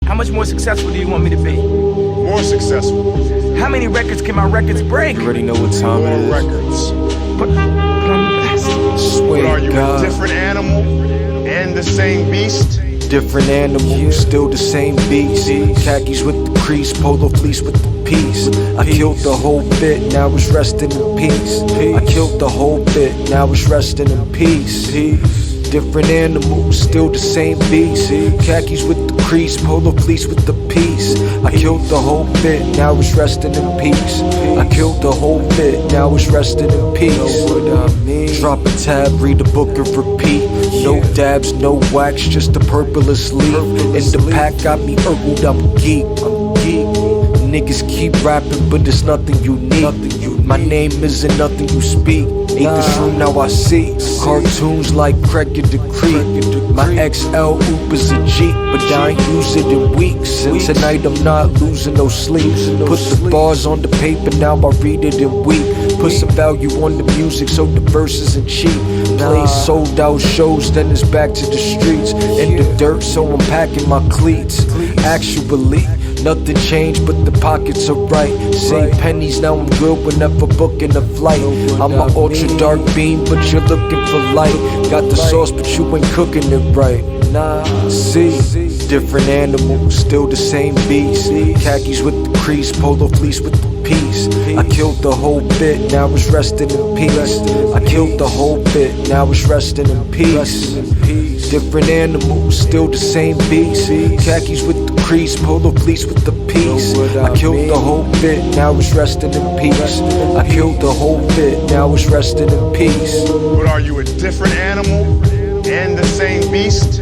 How much more successful do you want me to be? More successful. How many records can my records break? You already know what time it More is. records. But I'm the best. Suede, But are you God. a different animal and the same beast? Different animal, still the same beast. Khakis with the crease, polo fleece with the piece. I killed the whole bit, now it's resting in peace. I killed the whole bit, now it's resting in peace. Different animal, still the same beast. Khakis with the crease, polo fleece with the piece. I killed the whole bit, now it's resting in peace. I killed the whole bit, now it's resting in peace. Drop a tab, read a book and repeat. No dabs, no wax, just a purpleless leaf. In the pack got me urgled, I'm geek. Niggas keep rapping, but it's nothing unique. My name isn't nothing you speak. Ain't the true, now I see cartoons like Craig and the Creek. My XL Oop is a Jeep, but I ain't use it in weeks. And tonight I'm not losing no sleep. Put the bars on the paper, now I read it and weep. Put some value on the music so the verse isn't cheap. Play sold out shows, then it's back to the streets. In the dirt, so I'm packing my cleats. Actually, nothing changed, but the pockets are right. Save pennies, now I'm good whenever booking a flight. I'm an ultra dark beam, but you're looking for light. Got the sauce, but you ain't cooking it right. See, different animal, still the same beast. Khakis with the crease, polo fleece with the piece. I killed the whole bit, now it's resting in peace. I killed the whole bit, now it's resting in peace. Different animal, still the same beast. Khakis with the crease, polo fleece with the piece. I killed the whole bit, now it's resting in peace. I killed the whole bit, now it's resting in peace. But are you a different animal and the same beast?